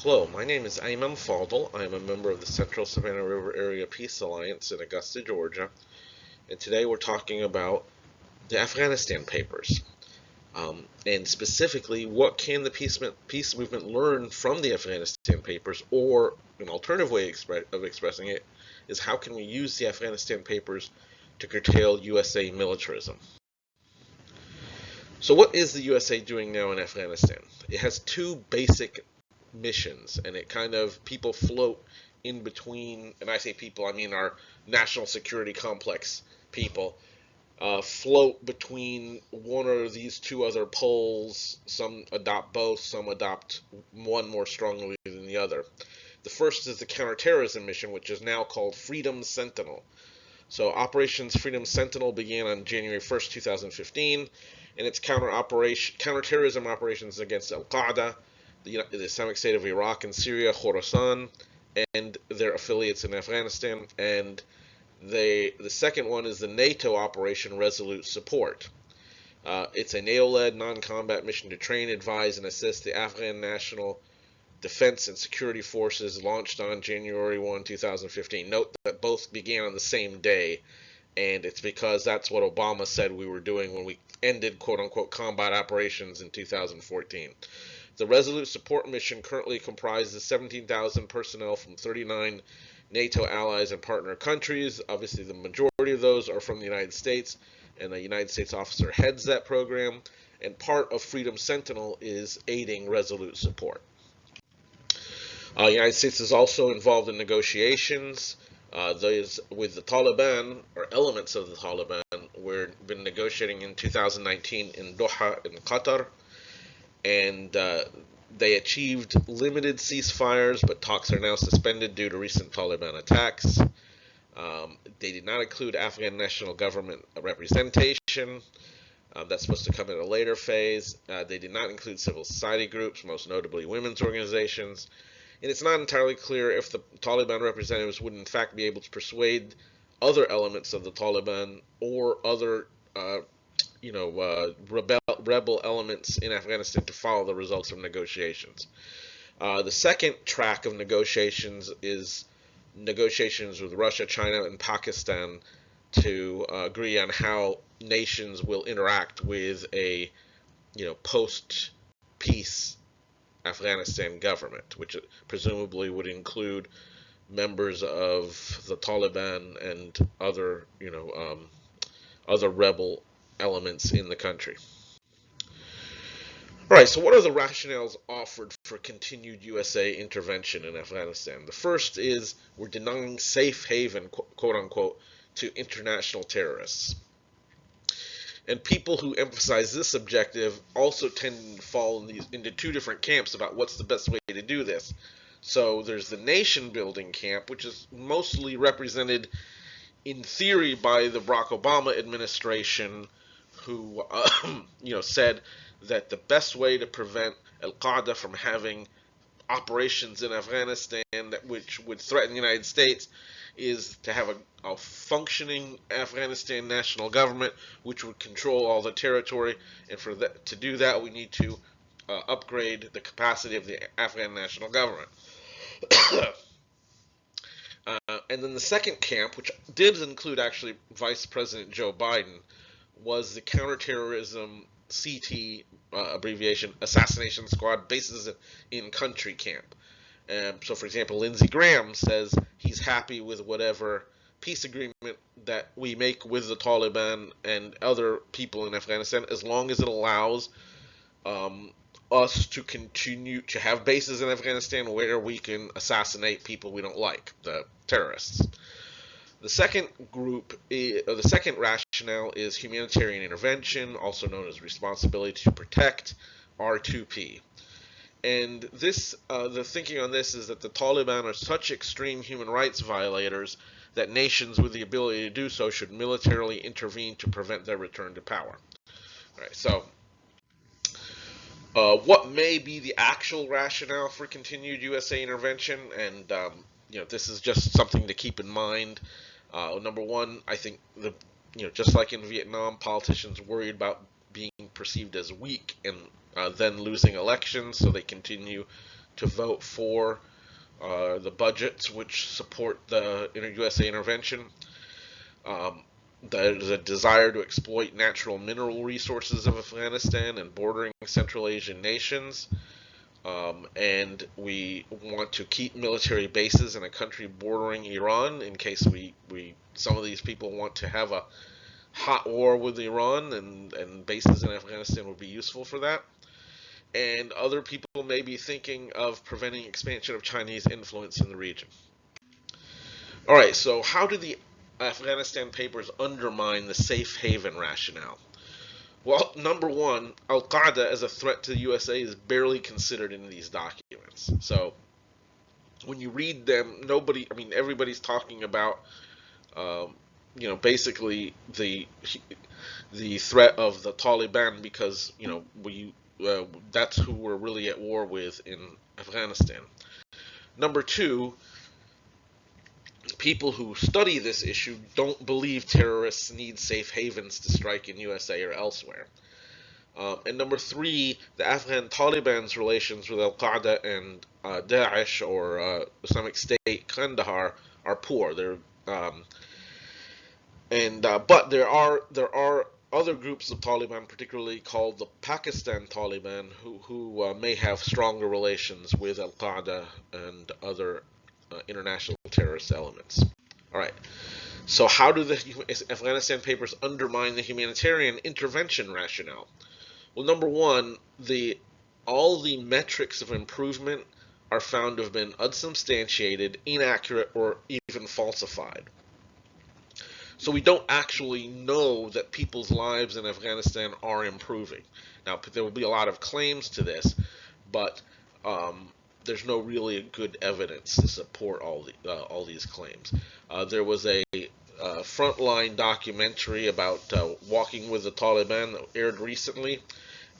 Hello, my name is Ayman Fadl. I am a member of the Central Savannah River Area Peace Alliance in Augusta, Georgia, and today we're talking about the Afghanistan Papers. And specifically, what can the peace movement learn from the Afghanistan Papers, or an alternative way of expressing it is how can we use the Afghanistan Papers to curtail USA militarism? So what is the USA doing now in Afghanistan? It has two basic missions, and people float in between, and I say people, I mean our national security complex people, float between one or these two other poles. Some adopt both, some adopt one more strongly than the other. The first is the counterterrorism mission, which is now called Freedom Sentinel. So Operations Freedom Sentinel began on January 1st, 2015, and its counterterrorism operations against Al-Qaeda, the Islamic State of Iraq and Syria, Khorasan, and their affiliates in Afghanistan. And the second one is the NATO Operation Resolute Support. It's a NATO-led non-combat mission to train, advise, and assist the Afghan National Defense and Security Forces, launched on January 1, 2015. Note that both began on the same day, and it's because that's what Obama said we were doing when we ended quote-unquote combat operations in 2014. The Resolute Support Mission currently comprises 17,000 personnel from 39 NATO allies and partner countries. Obviously, the majority of those are from the United States, and a United States officer heads that program, and part of Freedom Sentinel is aiding Resolute Support. The United States is also involved in negotiations. Those with the Taliban, or elements of the Taliban. We've been negotiating in 2019 in Doha, in Qatar, and they achieved limited ceasefires, but talks are now suspended due to recent Taliban attacks. They did not include Afghan national government representation. That's supposed to come in a later phase. They did not include civil society groups, most notably women's organizations. And it's not entirely clear if the Taliban representatives would in fact be able to persuade other elements of the Taliban or other rebel elements in Afghanistan to follow the results of negotiations. The second track of negotiations is negotiations with Russia, China, and Pakistan to agree on how nations will interact with a post-peace Afghanistan government, which presumably would include members of the Taliban and other other rebel elements in the country. All right, so what are the rationales offered for continued USA intervention in Afghanistan? The first is we're denying safe haven, quote unquote, to international terrorists. And people who emphasize this objective also tend to fall into two different camps about what's the best way to do this. So there's the nation-building camp, which is mostly represented in theory by the Barack Obama administration, who said that the best way to prevent Al-Qaeda from having operations in Afghanistan which would threaten the United States is to have a functioning Afghanistan national government which would control all the territory, and to do that we need to upgrade the capacity of the Afghan national government. And then the second camp, which did include actually Vice President Joe Biden, was the counterterrorism CT abbreviation, assassination squad, bases in country camp. So, for example, Lindsey Graham says he's happy with whatever peace agreement that we make with the Taliban and other people in Afghanistan, as long as it allows us to continue to have bases in Afghanistan where we can assassinate people we don't like, the terrorists. The second the second rationale is humanitarian intervention, also known as responsibility to protect, R2P. And the thinking on this is that the Taliban are such extreme human rights violators that nations with the ability to do so should militarily intervene to prevent their return to power. All right, so what may be the actual rationale for continued USA intervention? And this is just something to keep in mind. Number one, I think just like in Vietnam, politicians worried about being perceived as weak and then losing elections, so they continue to vote for the budgets which support the USA intervention. There's a desire to exploit natural mineral resources of Afghanistan and bordering Central Asian nations. And we want to keep military bases in a country bordering Iran in case some of these people want to have a hot war with Iran, and bases in Afghanistan would be useful for that. And other people may be thinking of preventing expansion of Chinese influence in the region. All right, so how do the Afghanistan papers undermine the safe haven rationale? Well, number one, Al-Qaeda as a threat to the USA is barely considered in these documents. So when you read them, everybody's talking about, basically the threat of the Taliban because, that's who we're really at war with in Afghanistan. Number two, people who study this issue don't believe terrorists need safe havens to strike in USA or elsewhere. And number three, the Afghan Taliban's relations with Al-Qaeda and Daesh or Islamic State Kandahar are poor. But there are other groups of Taliban, particularly called the Pakistan Taliban, who may have stronger relations with Al-Qaeda and other international terrorist elements. All right. So how do the Afghanistan papers undermine the humanitarian intervention rationale? Well, number one, all the metrics of improvement are found to have been unsubstantiated, inaccurate, or even falsified. So we don't actually know that people's lives in Afghanistan are improving. Now, there will be a lot of claims to this, but there's no really good evidence to support all these claims. There was a Frontline documentary about walking with the Taliban that aired recently,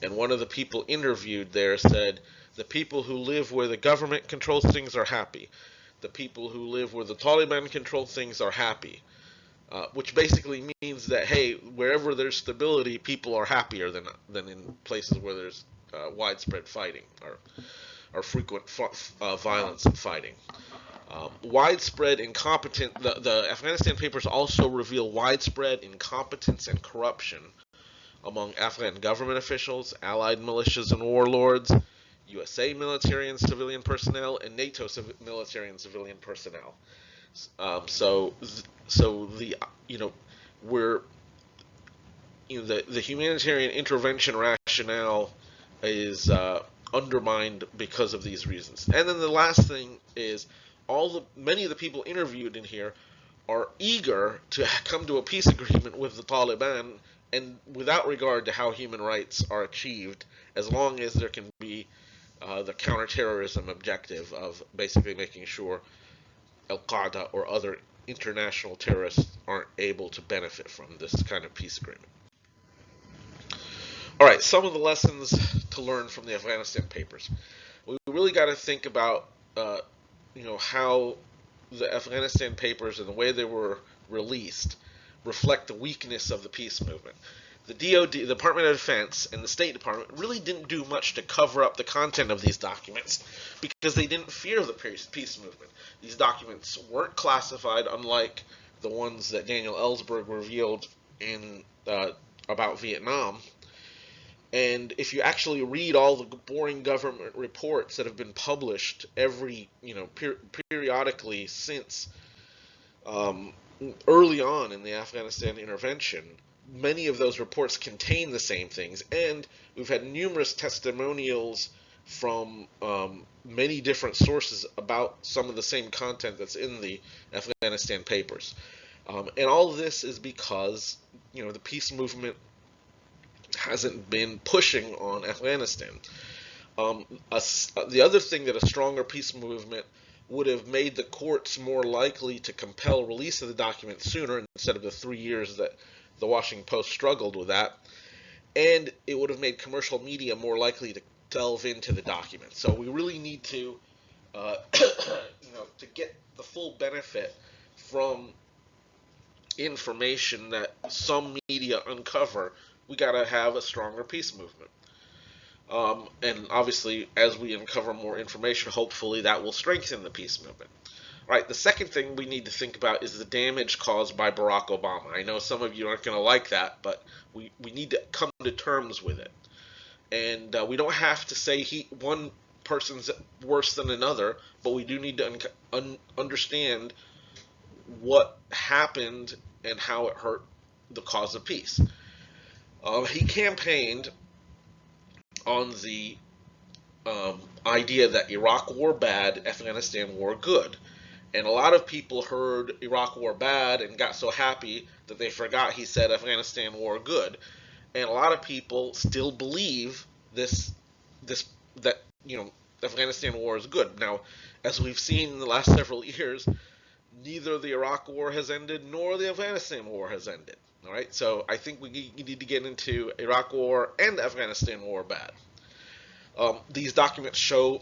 and one of the people interviewed there said, the people who live where the government controls things are happy. The people who live where the Taliban control things are happy. Which basically means that, hey, wherever there's stability, people are happier than in places where there's widespread fighting or frequent violence and fighting. Widespread incompetence. The Afghanistan papers also reveal widespread incompetence and corruption among Afghan government officials, allied militias and warlords, USA military and civilian personnel, and NATO military and civilian personnel. The humanitarian intervention rationale is undermined because of these reasons. And then the last thing is many of the people interviewed in here are eager to come to a peace agreement with the Taliban, and without regard to how human rights are achieved, as long as there can be the counterterrorism objective of basically making sure Al-Qaeda or other international terrorists aren't able to benefit from this kind of peace agreement. All right, some of the lessons to learn from the Afghanistan papers. We really got to think about, how the Afghanistan papers and the way they were released reflect the weakness of the peace movement. The DoD, the Department of Defense, and the State Department really didn't do much to cover up the content of these documents because they didn't fear the peace movement. These documents weren't classified, unlike the ones that Daniel Ellsberg revealed about Vietnam. And if you actually read all the boring government reports that have been published periodically since early on in the Afghanistan intervention, many of those reports contain the same things, and we've had numerous testimonials from many different sources about some of the same content that's in the Afghanistan papers. And all of this is because, the peace movement hasn't been pushing on Afghanistan. The other thing that a stronger peace movement would have made the courts more likely to compel release of the document sooner instead of the 3 years that the Washington Post struggled with that, and it would have made commercial media more likely to delve into the document. So we really need to, to get the full benefit from information that some media uncover, we got to have a stronger peace movement. And obviously, as we uncover more information, hopefully that will strengthen the peace movement. All right, the second thing we need to think about is the damage caused by Barack Obama. I know some of you aren't going to like that, but we need to come to terms with it. And we don't have to say one person's worse than another, but we do need to understand what happened and how it hurt the cause of peace. He campaigned on the idea that Iraq war bad, Afghanistan war good. And a lot of people heard Iraq war bad and got so happy that they forgot he said Afghanistan war good. And a lot of people still believe this that Afghanistan war is good. Now, as we've seen in the last several years, neither the Iraq war has ended nor the Afghanistan war has ended. All right, so I think we need to get into Iraq war and the Afghanistan war bad. These documents show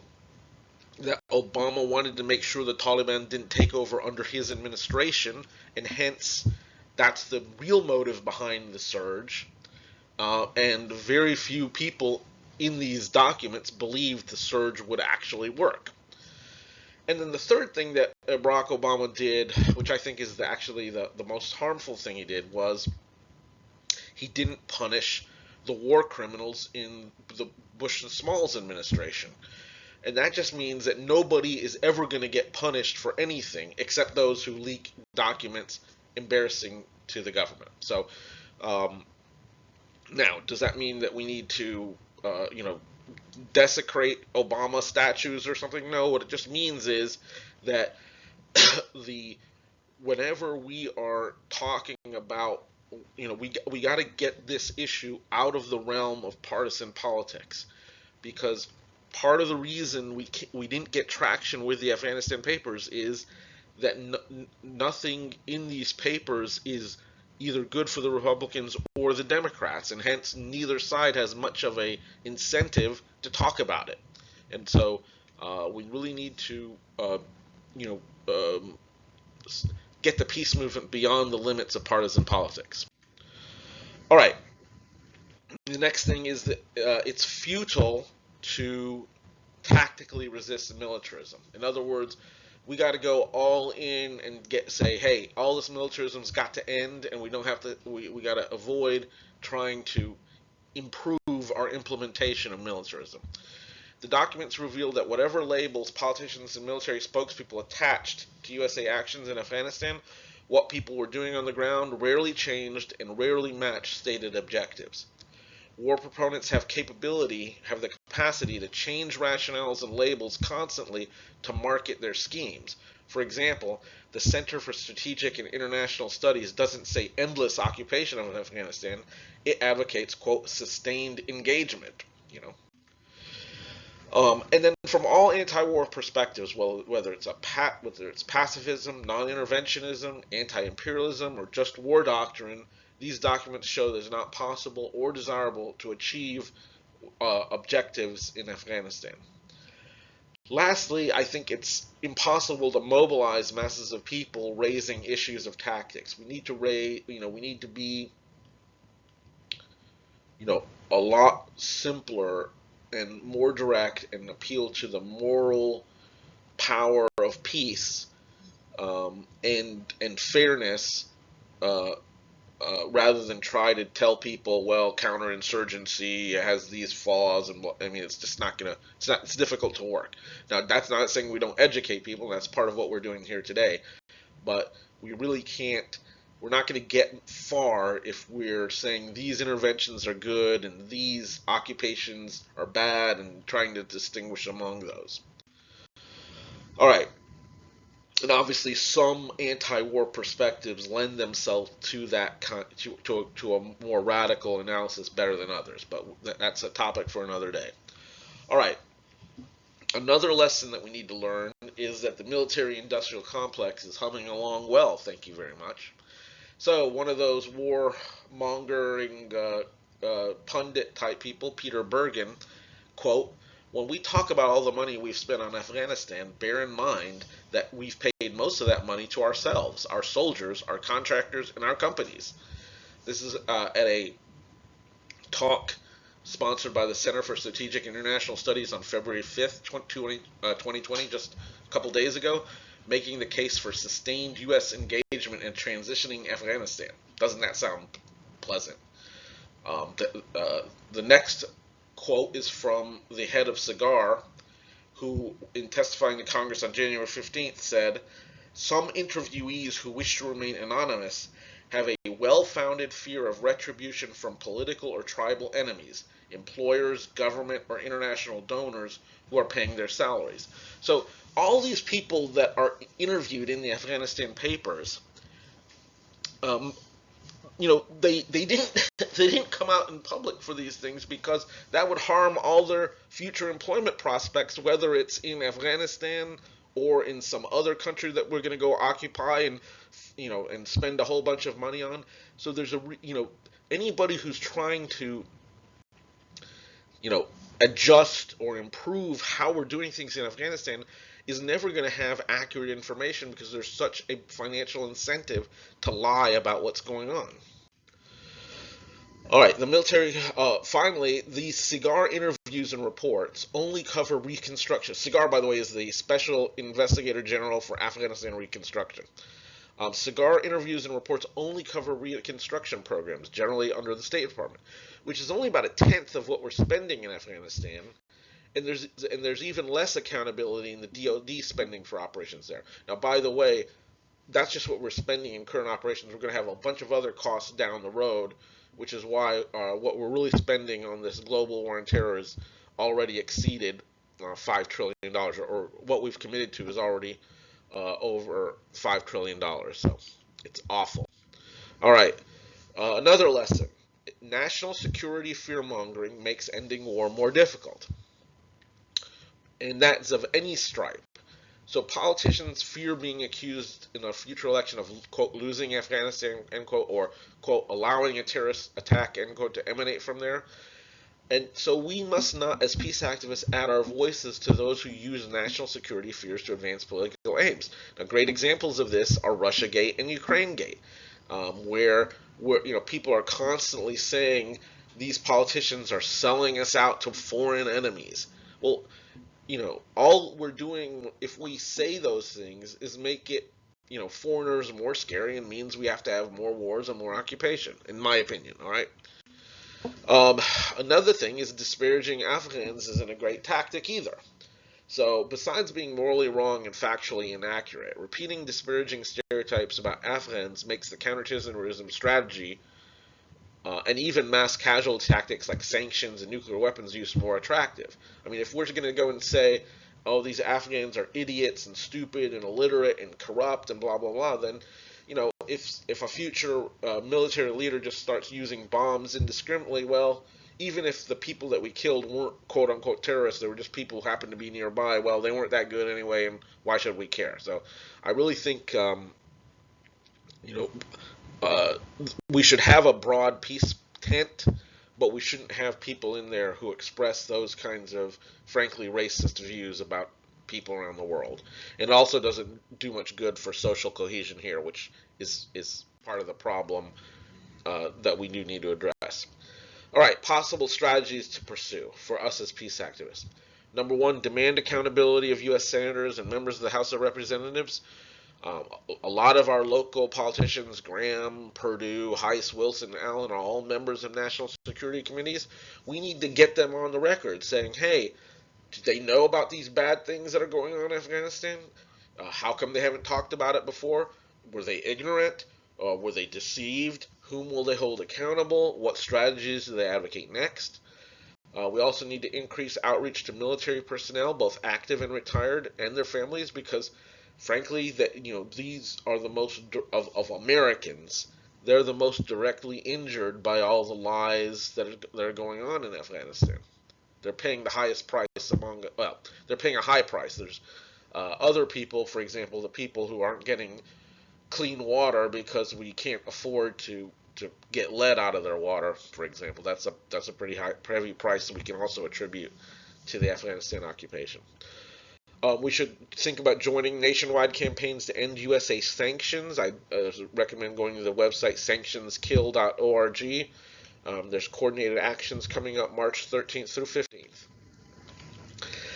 that Obama wanted to make sure the Taliban didn't take over under his administration, and hence that's the real motive behind the surge. And very few people in these documents believed the surge would actually work. And then the third thing that Barack Obama did, which I think is actually the most harmful thing he did, was he didn't punish the war criminals in the Bush and Smalls administration. And that just means that nobody is ever going to get punished for anything except those who leak documents embarrassing to the government. So now, does that mean that we need to, desecrate Obama statues or something? No, what it just means is that whenever we are talking about, we got to get this issue out of the realm of partisan politics, because part of the reason we didn't get traction with the Afghanistan papers is that nothing in these papers is either good for the Republicans or the Democrats, and hence neither side has much of a incentive to talk about it. And so we really need to, get the peace movement beyond the limits of partisan politics. All right. The next thing is that it's futile to tactically resist militarism. In other words, we got to go all in and say, hey, all this militarism's got to end, and we don't have to. We got to avoid trying to improve our implementation of militarism. The documents reveal that whatever labels politicians and military spokespeople attached to USA actions in Afghanistan, what people were doing on the ground rarely changed and rarely matched stated objectives. War proponents have the capacity to change rationales and labels constantly to market their schemes. For example, the Center for Strategic and International Studies doesn't say endless occupation of Afghanistan. It advocates, quote, sustained engagement, And then from all anti-war perspectives, whether it's pacifism, non-interventionism, anti-imperialism, or just war doctrine, these documents show that it's not possible or desirable to achieve objectives in Afghanistan. Lastly, I think it's impossible to mobilize masses of people raising issues of tactics. We need to be, a lot simpler and more direct and appeal to the moral power of peace and fairness, rather than try to tell people, well, counterinsurgency has these flaws, and it's just not gonna. It's difficult to work. Now, that's not saying we don't educate people. That's part of what we're doing here today, but we really can't. We're not going to get far if we're saying these interventions are good and these occupations are bad and trying to distinguish among those. All right. And obviously, some anti-war perspectives lend themselves to that to a more radical analysis better than others, but that's a topic for another day. All right. Another lesson that we need to learn is that the military-industrial complex is humming along well. Thank you very much. So one of those war-mongering pundit-type people, Peter Bergen, quote, when we talk about all the money we've spent on Afghanistan, bear in mind that we've paid most of that money to ourselves, our soldiers, our contractors, and our companies. This is at a talk sponsored by the Center for Strategic International Studies on February 5th, 2020, just a couple days ago, making the case for sustained U.S. engagement in transitioning Afghanistan. Doesn't that sound pleasant? The next quote is from the head of SIGAR, who, in testifying to Congress on January 15th, said, "Some interviewees who wish to remain anonymous have a well-founded fear of retribution from political or tribal enemies, employers, government, or international donors who are paying their salaries." So all these people that are interviewed in the Afghanistan papers, they didn't they didn't come out in public for these things because that would harm all their future employment prospects, whether it's in Afghanistan or in some other country that we're going to go occupy and spend a whole bunch of money on. So there's anybody who's trying to adjust or improve how we're doing things in Afghanistan is never going to have accurate information because there's such a financial incentive to lie about what's going on. All right, the military, finally, these SIGAR interviews and reports only cover reconstruction. SIGAR, by the way, is the Special Investigator General for Afghanistan Reconstruction. SIGAR interviews and reports only cover reconstruction programs, generally under the State Department, which is only about a tenth of what we're spending in Afghanistan. And there's even less accountability in the DoD spending for operations there. Now, by the way, that's just what we're spending in current operations. We're going to have a bunch of other costs down the road, which is why what we're really spending on this global war on terror is already exceeded $5 trillion, or what we've committed to is already over $5 trillion. So it's awful. All right, another lesson. National security fear-mongering makes ending war more difficult. And that's of any stripe. So politicians fear being accused in a future election of, quote, losing Afghanistan, end quote, or, quote, allowing a terrorist attack, end quote, to emanate from there. And so we must not, as peace activists, add our voices to those who use national security fears to advance political aims. Now, great examples of this are Russiagate and Ukrainegate, where people are constantly saying these politicians are selling us out to foreign enemies. Well, all we're doing if we say those things is make it, foreigners more scary, and means we have to have more wars and more occupation, in my opinion, all right? Another thing is disparaging Afghans isn't a great tactic either. So besides being morally wrong and factually inaccurate, repeating disparaging stereotypes about Afghans makes the counterterrorism strategy and even mass casualty tactics like sanctions and nuclear weapons use more attractive. I mean, if we're going to go and say, oh, these Afghans are idiots and stupid and illiterate and corrupt and blah, blah, blah, then, if a future military leader just starts using bombs indiscriminately, well, even if the people that we killed weren't quote-unquote terrorists, they were just people who happened to be nearby, well, they weren't that good anyway, and why should we care? So I really think, we should have a broad peace tent, but we shouldn't have people in there who express those kinds of, frankly, racist views about people around the world. It also doesn't do much good for social cohesion here, which is part of the problem that we do need to address. All right, possible strategies to pursue for us as peace activists. Number one, demand accountability of U.S. senators and members of the House of Representatives. A lot of our local politicians, Graham, Perdue, Heiss, Wilson, Allen, are all members of national security committees. We need to get them on the record saying, hey, do they know about these bad things that are going on in Afghanistan? How come they haven't talked about it before? Were they ignorant? Were they deceived? Whom will they hold accountable? What strategies do they advocate next? We also need to increase outreach to military personnel, both active and retired, and their families, because frankly, these are the most of Americans. They're the most directly injured by all the lies that are going on in Afghanistan. They're paying the highest price they're paying a high price. There's other people, for example, the people who aren't getting clean water because we can't afford to get lead out of their water, for example. That's a pretty heavy price that we can also attribute to the Afghanistan occupation. We should think about joining nationwide campaigns to end USA sanctions. I recommend going to the website sanctionskill.org There's coordinated actions coming up March 13th through 15th.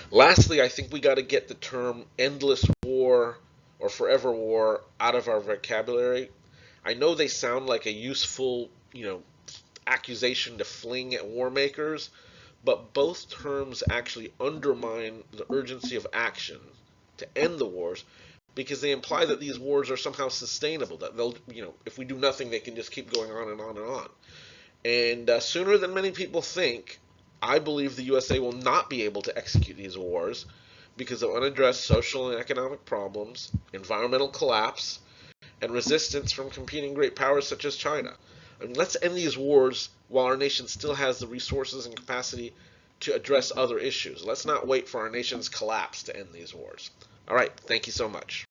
Lastly, I think we got to get the term endless war or forever war out of our vocabulary. I know they sound like a useful, accusation to fling at war makers, but both terms actually undermine the urgency of action to end the wars because they imply that these wars are somehow sustainable, that they'll, if we do nothing, they can just keep going on and on and on. And sooner than many people think, I believe the USA will not be able to execute these wars because of unaddressed social and economic problems, environmental collapse, and resistance from competing great powers such as China. I mean, let's end these wars while our nation still has the resources and capacity to address other issues. Let's not wait for our nation's collapse to end these wars. All right, thank you so much.